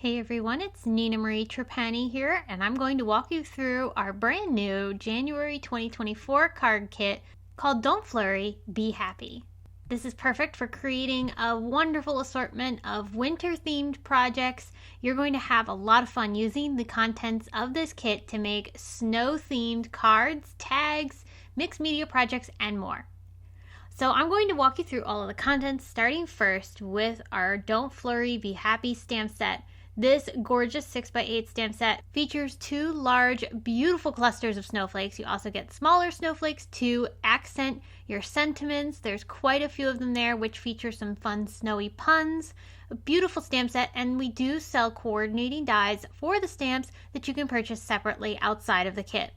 Hey everyone, it's Nina Marie Trapani here, and I'm going to walk you through our brand new January 2024 card kit called Don't Flurry, Be Happy. This is perfect for creating a wonderful assortment of winter-themed projects. You're going to have a lot of fun using the contents of this kit to make snow-themed cards, tags, mixed media projects, and more. So I'm going to walk you through all of the contents, starting first with our Don't Flurry, Be Happy stamp set. This gorgeous 6x8 stamp set features two large, beautiful clusters of snowflakes. You also get smaller snowflakes to accent your sentiments. There's quite a few of them there, which feature some fun snowy puns. A beautiful stamp set, and we do sell coordinating dies for the stamps that you can purchase separately outside of the kit.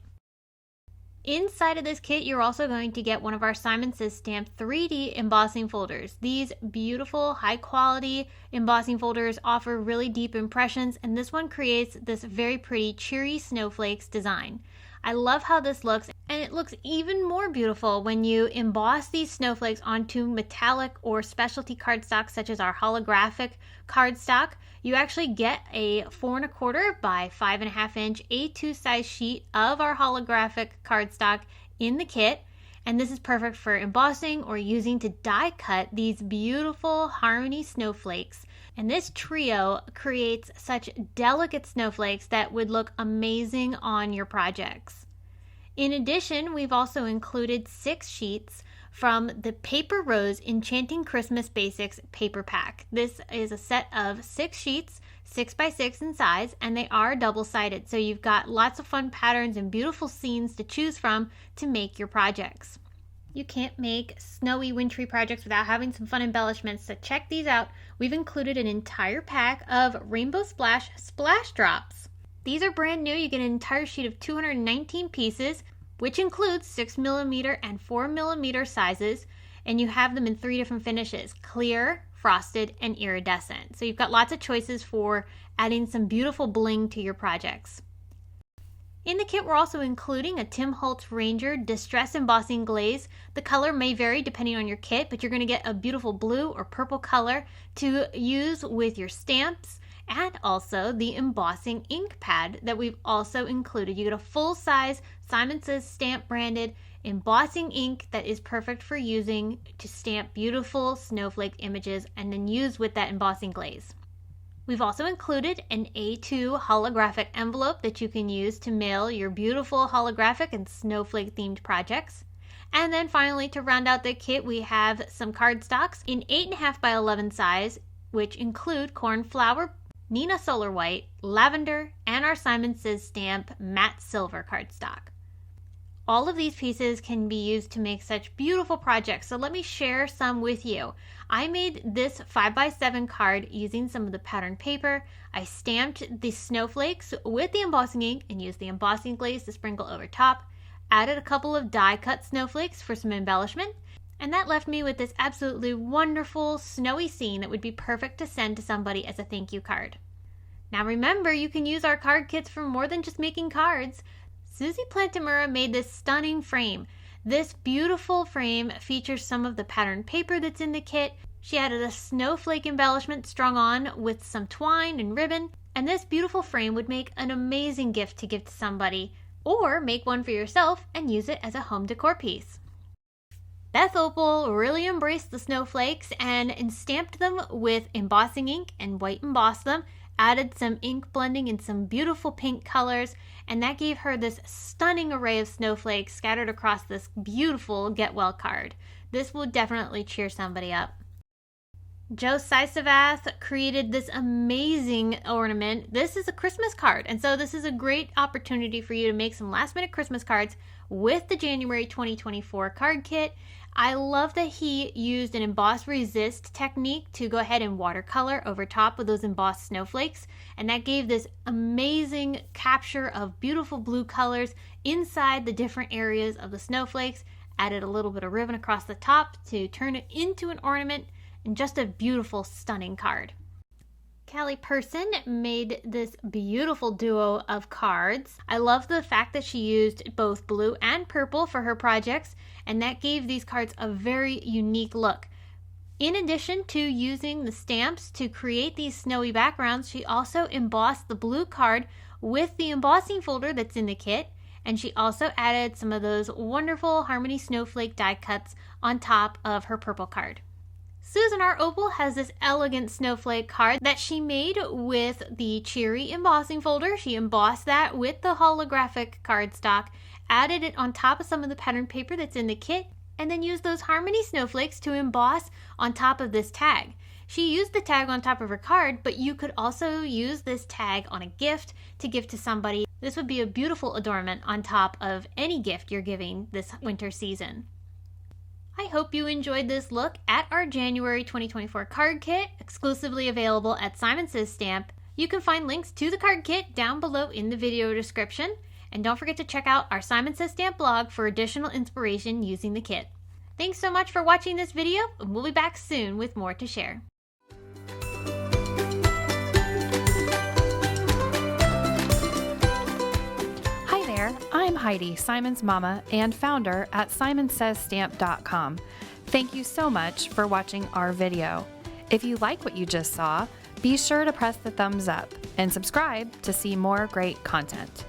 Inside of this kit, you're also going to get one of our Simon Says Stamp 3D embossing folders. These beautiful, high-quality embossing folders offer really deep impressions, and this one creates this very pretty cheery snowflakes design. I love how this looks, and it looks even more beautiful when you emboss these snowflakes onto metallic or specialty cardstock, such as our holographic cardstock. You actually get a 4 1/4 by 5.5 inch A2 size sheet of our holographic cardstock in the kit, and this is perfect for embossing or using to die cut these beautiful harmony snowflakes. And this trio creates such delicate snowflakes that would look amazing on your projects. In addition, we've also included 6 sheets from the Paper Rose Enchanting Christmas Basics paper pack. This is a set of 6 sheets, 6x6 in size, and they are double-sided, so you've got lots of fun patterns and beautiful scenes to choose from to make your projects. You can't make snowy, wintry projects without having some fun embellishments, so check these out. We've included an entire pack of Rainbow Splash Splash Drops. These are brand new. You get an entire sheet of 219 pieces, which includes 6mm and 4mm sizes, and you have them in 3 different finishes: clear, frosted, and iridescent. So you've got lots of choices for adding some beautiful bling to your projects. In the kit, we're also including a Tim Holtz Ranger Distress Embossing Glaze. The color may vary depending on your kit, but you're going to get a beautiful blue or purple color to use with your stamps, and also the embossing ink pad that we've also included. You get a full-size Simon Says Stamp branded embossing ink that is perfect for using to stamp beautiful snowflake images and then use with that embossing glaze. We've also included an A2 holographic envelope that you can use to mail your beautiful holographic and snowflake themed projects. And then finally, to round out the kit, we have some cardstocks in 8.5 by 11 size, which include Cornflower, Nina Solar White, Lavender, and our Simon Says Stamp Matte Silver cardstock. All of these pieces can be used to make such beautiful projects, so let me share some with you. I made this 5x7 card using some of the pattern paper. I stamped the snowflakes with the embossing ink and used the embossing glaze to sprinkle over top. Added a couple of die cut snowflakes for some embellishment, and that left me with this absolutely wonderful snowy scene that would be perfect to send to somebody as a thank you card. Now remember, you can use our card kits for more than just making cards. Susie Plantamura made this stunning frame. This beautiful frame features some of the pattern paper that's in the kit. She added a snowflake embellishment strung on with some twine and ribbon, and this beautiful frame would make an amazing gift to give to somebody, or make one for yourself and use it as a home decor piece. Beth Opal really embraced the snowflakes and stamped them with embossing ink and white embossed them, added some ink blending in some beautiful pink colors, and that gave her this stunning array of snowflakes scattered across this beautiful Get Well card. This will definitely cheer somebody up. Joe Sisavath created this amazing ornament. This is a Christmas card, and so this is a great opportunity for you to make some last-minute Christmas cards with the January 2024 card kit. I love that he used an emboss resist technique to go ahead and watercolor over top of those embossed snowflakes, and that gave this amazing capture of beautiful blue colors inside the different areas of the snowflakes. Added a little bit of ribbon across the top to turn it into an ornament, and just a beautiful, stunning card. Callie Person made this beautiful duo of cards. I love the fact that she used both blue and purple for her projects, and that gave these cards a very unique look. In addition to using the stamps to create these snowy backgrounds, she also embossed the blue card with the embossing folder that's in the kit, and she also added some of those wonderful Harmony Snowflake die cuts on top of her purple card. Susan R. Opal has this elegant snowflake card that she made with the cherry embossing folder. She embossed that with the holographic cardstock, added it on top of some of the pattern paper that's in the kit, and then used those Harmony snowflakes to emboss on top of this tag. She used the tag on top of her card, but you could also use this tag on a gift to give to somebody. This would be a beautiful adornment on top of any gift you're giving this winter season. I hope you enjoyed this look at our January 2024 card kit, exclusively available at Simon Says Stamp. You can find links to the card kit down below in the video description. And don't forget to check out our Simon Says Stamp blog for additional inspiration using the kit. Thanks so much for watching this video, and we'll be back soon with more to share. Hi there, I'm Heidi, Simon's mama and founder at simonsaysstamp.com. Thank you so much for watching our video. If you like what you just saw, be sure to press the thumbs up and subscribe to see more great content.